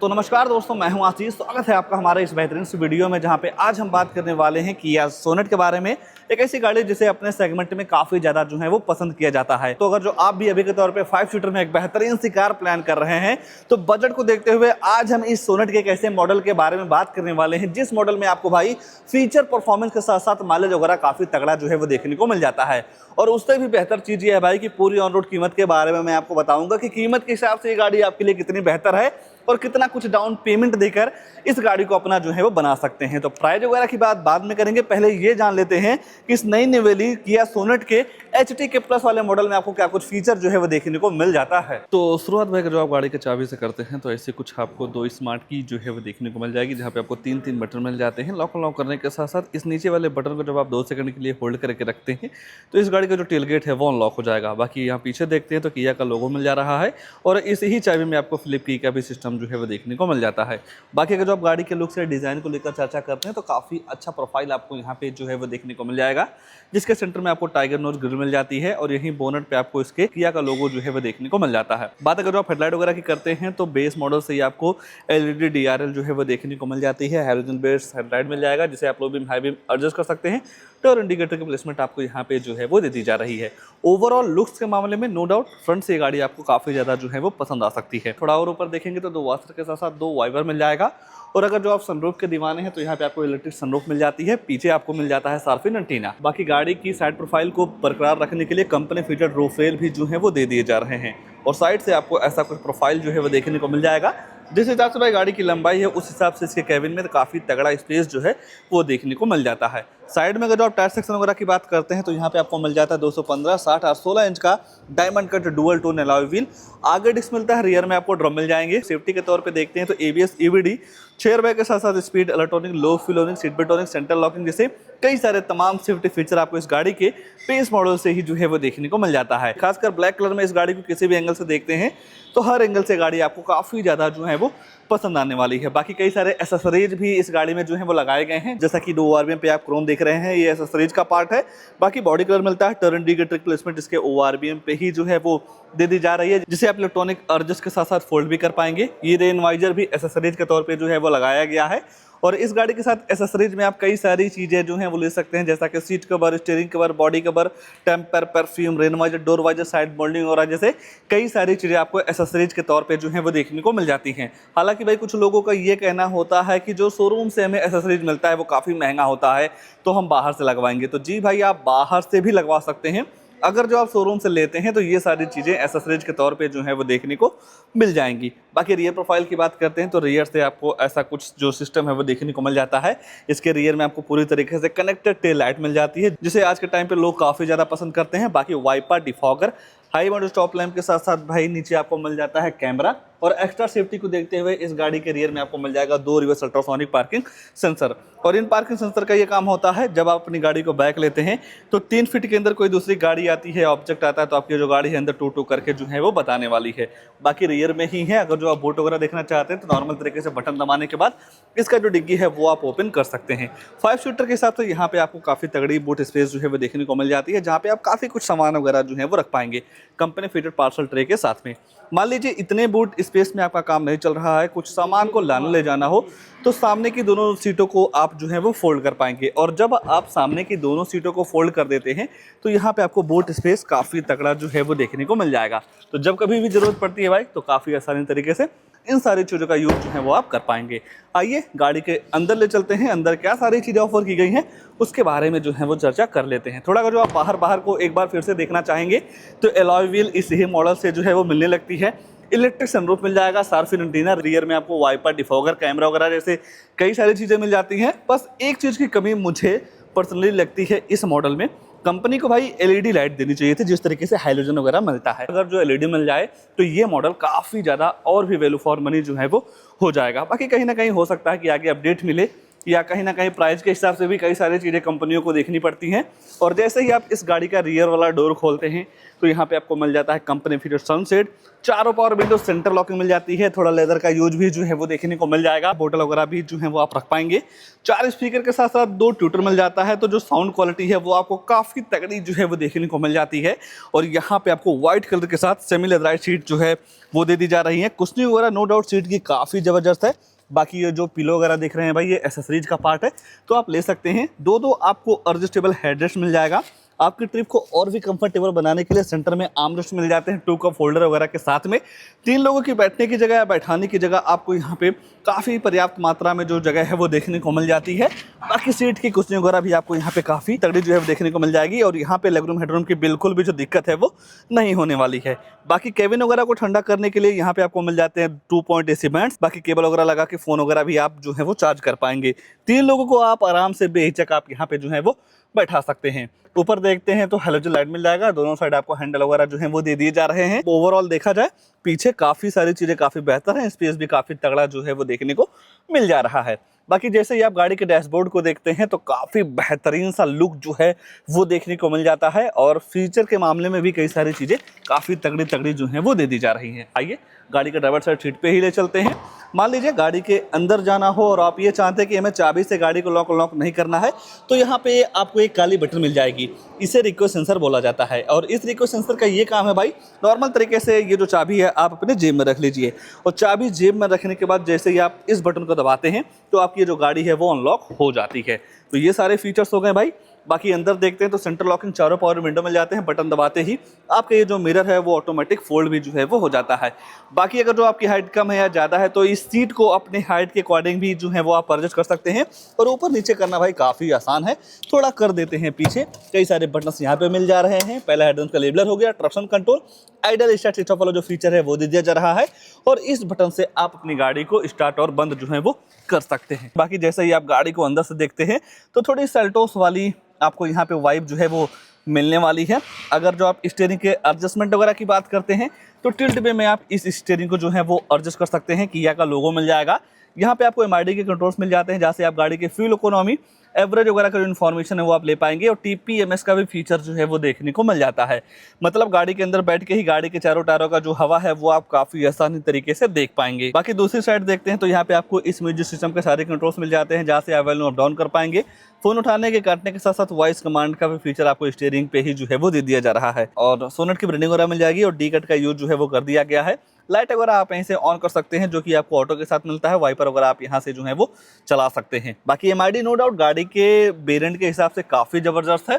तो नमस्कार दोस्तों, मैं हूं आशीष। स्वागत है आपका हमारे इस बेहतरीन सी वीडियो में, जहां पे आज हम बात करने वाले हैं किया सोनेट के बारे में। एक ऐसी गाड़ी जिसे अपने सेगमेंट में काफी ज्यादा जो है वो पसंद किया जाता है। तो अगर जो आप भी अभी के तौर पे 5 सीटर में एक बेहतरीन सी कार प्लान कर रहे हैं, तो बजट को देखते हुए आज हम इस सोनेट के एक ऐसे मॉडल के बारे में बात करने वाले हैं जिस मॉडल में आपको भाई फीचर परफॉर्मेंस के साथ साथ माइलेज वगैरह काफी तगड़ा जो है वो देखने को मिल जाता है। और उससे भी बेहतर चीज ये है भाई कि पूरी ऑन रोड कीमत के बारे में मैं आपको बताऊंगा कि कीमत के हिसाब से ये गाड़ी आपके लिए कितनी बेहतर है और कितना कुछ डाउन पेमेंट देकर इस गाड़ी को अपना जो है वो बना सकते हैं। तो प्राइस वगैरह की बात बाद में करेंगे, पहले ये जान लेते हैं कि इस नई निवेली किया सोनेट के HT के प्लस वाले मॉडल में आपको क्या कुछ फीचर जो है वो देखने को मिल जाता है। तो शुरुआत भाई जो आप गाड़ी के चाबी से करते हैं, तो ऐसे कुछ आपको 2 स्मार्ट की जो है वो देखने को मिल जाएगी, जहाँ पे आपको 3 बटन मिल जाते हैं। लॉक अनलॉक करने के साथ साथ इस नीचे वाले बटन को जब आप 2 सेकंड के लिए होल्ड करके रखते हैं, तो इस गाड़ी का जो टेलगेट है वो अनलॉक हो जाएगा। बाकी यहाँ पीछे देखते हैं तो किया का लोगो मिल जा रहा है और इसी ही चाबी में आपको फ्लिप की का भी सिस्टम जो है वो देखने को मिल जाता है। बाकी अगर जो आप गाड़ी के लुक से डिजाइन को लेकर चर्चा करते हैं, तो काफी अच्छा प्रोफाइल आपको यहाँ पे जो है वो देखने को मिल जाएगा, जिसके सेंटर में आपको टाइगर नोज ग्रिल मिल जाती है और यहीं बोनट पे आपको इसके किया का लोगो जो है वो देखने को मिल जाता है। बात अगर जो आप हेडलाइट वगैरह की करते हैं, तो बेस मॉडल से ही आपको LED DRL जो है वो देखने को मिल जाती है। हैलोजन बेस्ड हेडलाइट मिल जाएगा, जिसे आप low beam high beam adjust कर सकते हैं। टर्न इंडिकेटर की प्लेसमेंट आपको यहाँ पे जो है वो दे दी जा रही है। ओवरऑल लुक्स के मामले में नो डाउट फ्रंट से ये गाड़ी आपको काफी ज्यादा जो है वो पसंद आ सकती है। थोड़ा और ऊपर देखेंगे तो 2 वॉशर के साथ साथ 2 वाइपर मिल जाएगा। और अगर जो आप सनरूफ के दीवाने हैं, तो यहाँ पे आपको इलेक्ट्रिक सनरूफ मिल जाती है। पीछे आपको मिल जाता है शार्पिन एंटीना। बाकी गाड़ी की साइड प्रोफाइल को बरकरार रखने के लिए कंपनी फिटेड रूफ रेल भी जो है वो दे दिए जा रहे हैं और साइड से आपको ऐसा कुछ प्रोफाइल जो है वो देखने को मिल जाएगा। जिस हिसाब से भाई गाड़ी की लंबाई है, उस हिसाब से इसके कैबिन में काफ़ी तगड़ा स्पेस जो है वो देखने को मिल जाता है। साइड में अगर जो आप टायर सेक्शन वगैरह की बात करते हैं, तो यहाँ पे आपको मिल जाता है 215, 60 और 16 इंच का diamond cut dual tone alloy wheel. आगे डिस्क मिलता है, रियर में आपको ड्रम मिल जाएंगे। सेफ्टी के तौर पे देखते हैं तो ABS EBD, 6 एयरबैग के साथ साथ स्पीड इलेक्ट्रॉनिक, लो fuel locking, seat belt locking, central locking जैसे कई सारे तमाम सेफ्टी फीचर आपको इस गाड़ी के बेस मॉडल से ही जो है वो देखने को मिल जाता है। खासकर ब्लैक कलर में इस गाड़ी को किसी भी एंगल से देखते हैं, तो हर एंगल से गाड़ी आपको काफ़ी ज़्यादा जो है वो पसंद आने वाली है। बाकी कई सारे एसेसरीज भी इस गाड़ी में जो है वो लगाए गए हैं, जैसा कि 2 ORVM पे आप क्रोम देख रहे हैं, ये एसेसरीज का पार्ट है। बाकी बॉडी कलर मिलता है, टर्न इंडिकेटर प्लेसमेंट इसके ORVM पे ही जो है वो दे दी जा रही है, जिसे आप इलेक्ट्रॉनिक एडजस्ट के साथ साथ फोल्ड भी कर पाएंगे। ये रेन वाइजर भी एसेसरीज के तौर पे जो है वो लगाया गया है। और इस गाड़ी के साथ एसेसरीज में आप कई सारी चीज़ें जो हैं वो ले सकते हैं, जैसा कि seat cover, steering cover, body cover, temper, perfume, rain visor, door visor, side moulding और जैसे कई सारी चीज़ें आपको एसेसरीज के तौर पे जो है वो देखने को मिल जाती हैं। हालांकि भाई कुछ लोगों का ये कहना होता है कि जो शोरूम से हमें एसेसरीज मिलता है वो काफ़ी महंगा होता है, तो हम बाहर से लगवाएंगे। तो जी भाई, आप बाहर से भी लगवा सकते हैं। अगर जो आप शोरूम से लेते हैं, तो ये सारी चीज़ें एसेसरीज के तौर पे जो है वो देखने को मिल जाएंगी। बाकी रियर प्रोफाइल की बात करते हैं, तो रियर से आपको ऐसा कुछ जो सिस्टम है वो देखने को मिल जाता है। इसके रियर में आपको पूरी तरीके से कनेक्टेड टेल लाइट मिल जाती है, जिसे आज के टाइम पे लोग काफ़ी ज़्यादा पसंद करते हैं। बाकी wiper, defogger, high model stop lamp के साथ साथ भाई नीचे आपको मिल जाता है कैमरा। और एक्स्ट्रा सेफ्टी को देखते हुए इस गाड़ी के रियर में आपको मिल जाएगा 2 रिवर्स अल्ट्रासोनिक पार्किंग सेंसर। और इन पार्किंग सेंसर का ये काम होता है, जब आप अपनी गाड़ी को बैक लेते हैं, तो 3 फीट के अंदर कोई दूसरी गाड़ी आती है, ऑब्जेक्ट आता है, तो आपकी जो गाड़ी है अंदर टू टू करके जो है वो बताने वाली है। बाकी रियर में ही है। अगर जो आप बोट वगैरह देखना चाहते हैं, तो नॉर्मल तरीके से बटन दबाने के बाद इसका जो डिग्गी है वो आप ओपन कर सकते हैं। 5 सीटर के हिसाब से यहाँ पे आपको काफ़ी तगड़ी बूट स्पेस जो है वो देखने को मिल जाती है, जहाँ पे आप काफ़ी कुछ सामान वगैरह जो है वो रख पाएंगे कंपनी फिटेड पार्सल ट्रे के साथ में। मान लीजिए इतने बूट स्पेस में आपका काम नहीं चल रहा है, कुछ सामान को लाने ले जाना हो, तो सामने की दोनों सीटों को आप जो है वो फोल्ड कर पाएंगे। और जब आप सामने की दोनों सीटों को फोल्ड कर देते हैं, तो यहाँ पे आपको बूट स्पेस काफ़ी तगड़ा जो है वो देखने को मिल जाएगा। तो जब कभी भी ज़रूरत पड़ती है भाई, तो काफ़ी आसानी तरीके से इन सारी चीज़ों का यूज जो है वो आप कर पाएंगे। आइए गाड़ी के अंदर ले चलते हैं, अंदर क्या सारी चीज़ें ऑफर की गई हैं उसके बारे में जो है वो चर्चा कर लेते हैं। थोड़ा अगर जो आप बाहर को एक बार फिर से देखना चाहेंगे, तो अलॉय व्हील इस ही मॉडल से जो है वो मिलने लगती है। इलेक्ट्रिक सनरूफ मिल जाएगा, शार्पिन एंटीना, रियर में आपको वाइपर, डिफॉगर, कैमरा वगैरह जैसे कई सारी चीज़ें मिल जाती हैं। बस एक चीज़ की कमी मुझे पर्सनली लगती है इस मॉडल में, कंपनी को भाई LED लाइट देनी चाहिए थी, जिस तरीके से हाइलोजन वगैरह मिलता है। अगर जो LED मिल जाए, तो ये मॉडल काफ़ी ज़्यादा और भी वैल्यू फॉर मनी जो है वो हो जाएगा। बाकी कहीं ना कहीं हो सकता है कि आगे अपडेट मिले या कहीं ना कहीं प्राइस के हिसाब से भी कई सारी चीज़ें कंपनियों को देखनी पड़ती हैं। और जैसे ही आप इस गाड़ी का रियर वाला डोर खोलते हैं तो यहाँ पे आपको मिल जाता है कंपनी फिटेड सनसेट, चारों पावर विंडो, सेंटर लॉकिंग मिल जाती है, थोड़ा लेदर का यूज भी जो है वो देखने को मिल जाएगा, बोतल वगैरह भी जो है वो आप रख पाएंगे। 4 स्पीकर के साथ साथ 2 ट्यूटर मिल जाता है, तो जो साउंड क्वालिटी है वो आपको काफ़ी तगड़ी जो है वो देखने को मिल जाती है। और यहाँ पे आपको व्हाइट कलर के साथ सेमी लेदराइट सीट जो है वो दे दी जा रही है। कुशनिंग वगैरह नो डाउट सीट की काफ़ी ज़बरदस्त है। बाकी ये जो पिलो वगैरह देख रहे हैं भाई, ये एसेसरीज का पार्ट है, तो आप ले सकते हैं। दो आपको एडजस्टेबल हेडरेस्ट मिल जाएगा। आपकी ट्रिप को और भी कंफर्टेबल बनाने के लिए सेंटर में आर्मरेस्ट मिल जाते हैं 2 कप होल्डर वगैरह के साथ में। 3 लोगों की बैठने की जगह या बैठाने की जगह आपको यहाँ पे काफ़ी पर्याप्त मात्रा में जो जगह है वो देखने को मिल जाती है। बाकी सीट की कुशनिंग वगैरह भी आपको यहाँ पे काफ़ी तगड़ी जो है देखने को मिल जाएगी। और यहाँ पे लेगरूम हेडरूम की बिल्कुल भी जो दिक्कत है वो नहीं होने वाली है। बाकी केबिन वगैरह को ठंडा करने के लिए यहाँ पे आपको मिल जाते हैं 2 पॉइंट AC बैंड्स। बाकी केबल वगैरह लगा के फ़ोन वगैरह भी आप जो है वो चार्ज कर पाएंगे। 3 लोगों को आप आराम से बेहिचक आप यहाँ पे जो है वो बैठा सकते हैं। ऊपर देखते हैं तो हेलोजन लाइट मिल जाएगा, दोनों साइड आपको हैंडल वगैरह जो है वो दे दिए जा रहे हैं। ओवरऑल देखा जाए पीछे काफ़ी सारी चीज़ें काफ़ी बेहतर हैं, स्पेस भी काफ़ी तगड़ा जो है वो देखने को मिल जा रहा है। बाकी जैसे ही आप गाड़ी के डैशबोर्ड को देखते हैं तो काफ़ी बेहतरीन सा लुक जो है वो देखने को मिल जाता है। और फीचर के मामले में भी कई सारी चीज़ें काफ़ी तगड़ी तगड़ी जो हैं वो दे दी जा रही हैं। आइए गाड़ी के ड्राइवर साइड सीट पे ही ले चलते हैं। मान लीजिए गाड़ी के अंदर जाना हो और आप ये चाहते हैं कि हमें चाबी से गाड़ी को लॉक नहीं करना है, तो यहाँ पे आपको एक काली बटन मिल जाएगी। इसे रिक्वेस्ट सेंसर बोला जाता है। और इस रिक्वेस्ट सेंसर का ये काम है भाई, नॉर्मल तरीके से ये जो चाबी है आप अपने जेब में रख लीजिए, और चाबी जेब में रखने के बाद जैसे ही आप इस बटन को दबाते हैं तो आपकी जो गाड़ी है वो अनलॉक हो जाती है। तो ये सारे फीचर्स हो गए भाई। बाकी अंदर देखते हैं तो सेंटर लॉकिंग, चारों पावर विंडो मिल जाते हैं। बटन दबाते ही आपका ये जो मिरर है वो ऑटोमेटिक फोल्ड भी जो है वो हो जाता है। बाकी अगर जो आपकी हाइट कम है या ज़्यादा है तो इस सीट को अपने हाइट के अकॉर्डिंग भी जो है वो आप एडजस्ट कर सकते हैं। और ऊपर नीचे करना भाई काफ़ी आसान है, थोड़ा कर देते हैं पीछे। कई सारे बटन्स यहाँ पे मिल जा रहे हैं। पहला हेडरूम का लेबलर हो गया, traction control, idol start switch off वाला जो फीचर है वो दे दिया जा रहा है। और इस बटन से आप अपनी गाड़ी को स्टार्ट और बंद जो है वो कर सकते हैं। बाकी जैसे ही आप गाड़ी को अंदर से देखते हैं तो थोड़ी सेल्टोस वाली आपको यहाँ पे वाइब जो है वो मिलने वाली है। अगर जो आप स्टीयरिंग के एडजस्टमेंट वगैरह की बात करते हैं तो टिल्ट वे में आप इस स्टीयरिंग को जो है वो एडजस्ट कर सकते हैं। किया का लोगो मिल जाएगा। यहाँ पे आपको MID के कंट्रोल्स मिल जाते हैं, जहाँ से आप गाड़ी के फ्यूल इकोनॉमी, एवरेज वगैरह का जो इन्फॉर्मेशन है वो आप ले पाएंगे। और TPMS का भी फीचर जो है वो देखने को मिल जाता है। मतलब गाड़ी के अंदर बैठ के ही गाड़ी के चारों टायरों का जो हवा है वो आप काफ़ी आसानी तरीके से देख पाएंगे। बाकी दूसरी साइड देखते हैं तो यहाँ पे आपको इस म्यूजिक सिस्टम के सारे कंट्रोल्स मिल जाते हैं, जहाँ से आप वॉल्यूम अप डाउन कर पाएंगे। फोन उठाने के काटने के साथ साथ वॉइस कमांड का भी फीचर आपको स्टीयरिंग पे ही जो है वो दे दिया जा रहा है। और सोनेट की ब्रांडिंग वगैरह मिल जाएगी और डी कट का यूज जो है वो कर दिया गया है। लाइट वगैरह आप यहीं से ऑन कर सकते हैं, जो कि आपको ऑटो के साथ मिलता है। वाइपर वगैरह आप यहाँ से जो है वो चला सकते हैं। बाकी MID नो डाउट गाड़ी के वेरिएंट के हिसाब से काफ़ी ज़बरदस्त है।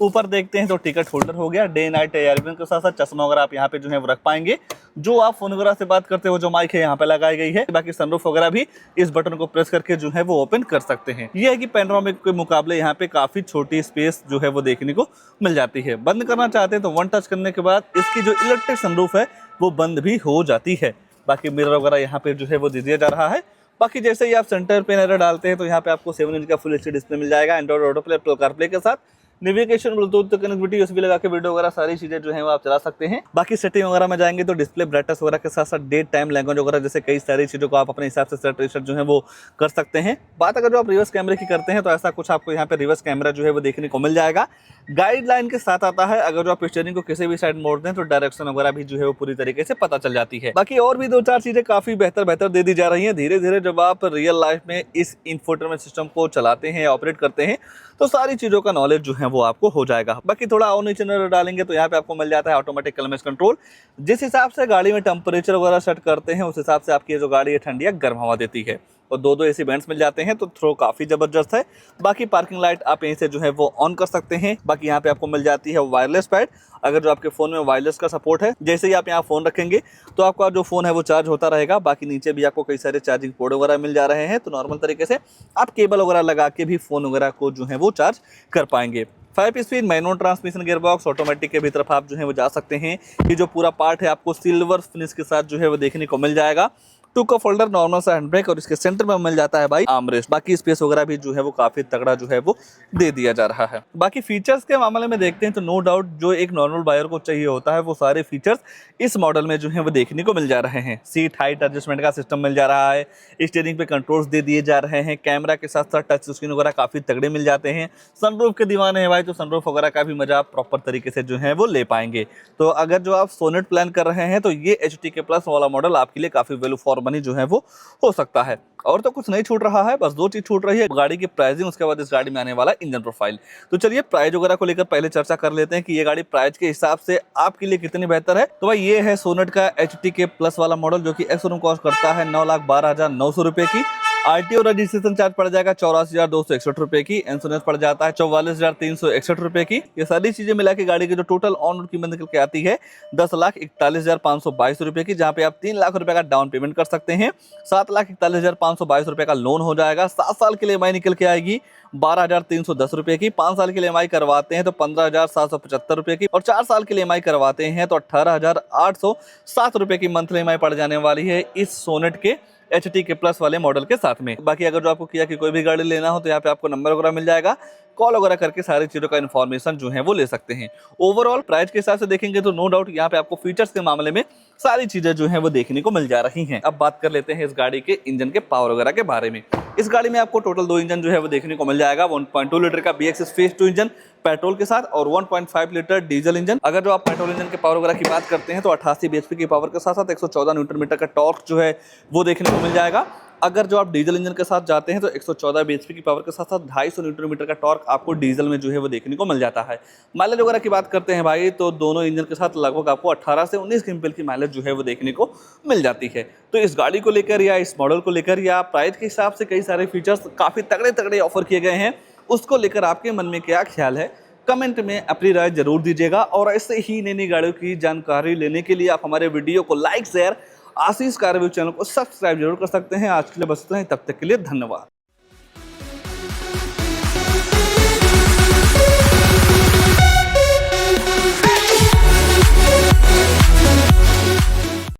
ऊपर देखते हैं तो टिकट होल्डर हो गया, डे नाइट एयरबैग के साथ साथ चश्मा वगैरह आप यहाँ पे जो है वो रख पाएंगे। जो आप फोन वगैरह से बात करते हो जो माइक है यहाँ पे लगाई गई है। बाकी सनरूफ वगैरह भी इस बटन को प्रेस करके जो है वो ओपन कर सकते हैं। ये है कि पैनोरामिक के मुकाबले यहाँ पे काफ़ी छोटी स्पेस जो है वो देखने को मिल जाती है। बंद करना चाहते हैं तो वन टच करने के बाद इसकी जो इलेक्ट्रिक सनरूफ है वो बंद भी हो जाती है। बाकी मिरर वगैरह यहाँ पे जो है वो दे दिया जा रहा है। बाकी जैसे ही आप सेंटर पे नजर डालते हैं तो यहाँ पे आपको 7 इंच का फुल HD डिस्प्ले मिल जाएगा, Android auto play, Apple CarPlay के साथ नेविगेशन, ब्लूटूथ कनेक्टिविटी, USB लगा के वीडियो वगैरह सारी चीजें जो है वो आप चला सकते हैं। बाकी सेटिंग वगैरह में जाएंगे तो डिस्प्ले ब्राइटनेस वगैरह के साथ साथ डेट टाइम, लैंग्वेज वगैरह जैसे कई सारी चीज़ों को आप अपने हिसाब से सेट रिसेट जो है वो कर सकते हैं। बात अगर जो आप रिवर्स कैमरे की करते हैं तो ऐसा कुछ आपको यहाँ पे रिवर्स कैमरा जो है वो देखने को मिल जाएगा। गाइडलाइन के साथ आता है। अगर जो आप स्टीयरिंग को किसी भी साइड मोड़ दें तो डायरेक्शन वगैरह भी जो है वो पूरी तरीके से पता चल जाती है। बाकी और भी 2-4 चीजें काफी बेहतर दे दी जा रही हैं। धीरे धीरे जब आप रियल लाइफ में इस इंफोटेनमेंट सिस्टम को चलाते हैं, ऑपरेट करते हैं, तो सारी चीजों का नॉलेज जो है वो आपको हो जाएगा। बाकी थोड़ा और नीचे नजर डालेंगे तो यहाँ पे आपको मिल जाता है ऑटोमेटिक क्लाइमेट कंट्रोल। जिस हिसाब से गाड़ी में टेम्परेचर वगैरह सेट करते हैं उस हिसाब से आपकी जो गाड़ी है ठंडी या गर्म हवा देती है। और 2 AC बैंड्स मिल जाते हैं तो थ्रो काफ़ी ज़बरदस्त है। बाकी पार्किंग लाइट आप यहीं से जो है वो ऑन कर सकते हैं। बाकी यहाँ पे आपको मिल जाती है वायरलेस पैड। अगर जो आपके फ़ोन में वायरलेस का सपोर्ट है, जैसे ही आप यहाँ फ़ोन रखेंगे तो आपका जो फ़ोन है वो चार्ज होता रहेगा। बाकी नीचे भी आपको कई सारे चार्जिंग पोर्ट वगैरह मिल जा रहे हैं, तो नॉर्मल तरीके से आप केबल वगैरह लगा के भी फ़ोन वगैरह को जो है वो चार्ज कर पाएंगे। 5 speed manual transmission gearbox, automatic के भी तरफ आप जो है वो जा सकते हैं। ये जो पूरा पार्ट है आपको सिल्वर फिनिश के साथ जो है वो देखने को मिल जाएगा। टू कप होल्डर, नॉर्मल सा हैंड ब्रेक और इसके सेंटर में मिल जाता है भाई आर्मरेस्ट। बाकी स्पेस वगैरह भी जो है वो काफी तगड़ा जो है वो दे दिया जा रहा है। बाकी फीचर्स के मामले में देखते हैं तो नो डाउट जो एक नॉर्मल बायर को चाहिए होता है वो सारे फीचर्स इस मॉडल में जो है वो देखने को मिल जा रहे हैं। सीट हाइट एडजस्टमेंट का सिस्टम मिल जा रहा है, स्टीयरिंग पे कंट्रोल्स दे दिए जा रहे हैं, कैमरा के साथ साथ टच स्क्रीन वगैरह काफी तगड़े मिल जाते हैं। सनरूफ के दीवाने हैं भाई तो सनरूफ वगैरह का भी मजा आप प्रॉपर तरीके से जो है वो ले पाएंगे। तो अगर जो आप सोनेट प्लान कर रहे हैं तो ये HTK प्लस वाला मॉडल आपके लिए काफी वैल्यू फॉर मनी जो है वो हो सकता है। और तो कुछ नहीं छूट रहा है, बस दो चीज छूट रही है, गाड़ी की प्राइसिंग, उसके बाद इस गाड़ी में आने वाला इंजन प्रोफाइल। तो चलिए प्राइस वगैरह को लेकर पहले चर्चा कर लेते हैं कि ये गाड़ी प्राइस के हिसाब से आपके लिए कितनी बेहतर है। तो भाई ये है सोनेट का HTK प्लस वाला मॉडल जो कि एक्स शोरूम कॉस्ट करता है 9,12,900 रुपए की। RTO रजिस्ट्रेशन चार्ज पड़ जाएगा 84,261 रुपए की। इंश्योरेंस पड़ जाता है 44,361 रुपए की। ये सारी चीजें मिला के गाड़ी की जो टोटल ऑन रोड कीमत निकल के आती है 10,41,522 रुपए की, जहां पे आप 3 लाख रुपए का डाउन पेमेंट कर सकते हैं। 7,41,522 रुपए का लोन हो जाएगा। 7 साल के लिए EMI निकल के आएगी 12,310 रुपए की। 5 साल के लिए EMI करवाते हैं तो 15,775 रुपए की, और 4 साल के लिए EMI करवाते हैं तो 18,807 रुपए की मंथली EMI पड़ जाने वाली है इस सोनेट के HTK प्लस वाले मॉडल के साथ में। बाकी अगर जो आपको किया कि कोई भी गाड़ी लेना हो तो यहाँ पे आपको नंबर वगैरह मिल जाएगा, कॉल वगैरह करके सारी चीजों का इन्फॉर्मेशन जो है वो ले सकते हैं। ओवरऑल प्राइस के हिसाब से देखेंगे तो नो डाउट यहाँ पे आपको फीचर्स के मामले में सारी चीजें जो है वो देखने को मिल जा रही हैं। अब बात कर लेते हैं इस गाड़ी के इंजन के पावर वगैरह के बारे में। इस गाड़ी में आपको टोटल 2 इंजन जो है वो देखने को मिल जाएगा। 1.2 लीटर का BXS फेज 2 इंजन पेट्रोल के साथ और 1.5 लीटर डीजल इंजन। अगर जो आप पेट्रोल इंजन के पावर वगैरह की बात करते हैं तो 88 bhp की पावर के साथ साथ 114 न्यूटन मीटर का टॉर्क जो है वो देखने को मिल जाएगा। अगर जो आप डीजल इंजन के साथ जाते हैं तो 114 bhp की पावर के साथ साथ 250 न्यूटन मीटर का टॉर्क आपको डीजल में जो है वो देखने को मिल जाता है। माइलेज वगैरह की बात करते हैं भाई तो दोनों इंजन के साथ लगभग आपको 18 से 19 क्विंटल की माइलेज जो है वो देखने को मिल जाती है। तो इस गाड़ी को लेकर या इस मॉडल को लेकर या प्राइस के हिसाब से कई सारे फीचर्स काफी तगड़े तगड़े ऑफर किए गए हैं, उसको लेकर आपके मन में क्या ख्याल है कमेंट में अपनी राय जरूर दीजिएगा। और ऐसे ही नई नई गाड़ियों की जानकारी लेने के लिए आप हमारे वीडियो को लाइक शेयर आशीष कार रिव्यू चैनल को सब्सक्राइब जरूर कर सकते हैं। आज के लिए बस इतना ही, तब तक के लिए धन्यवाद।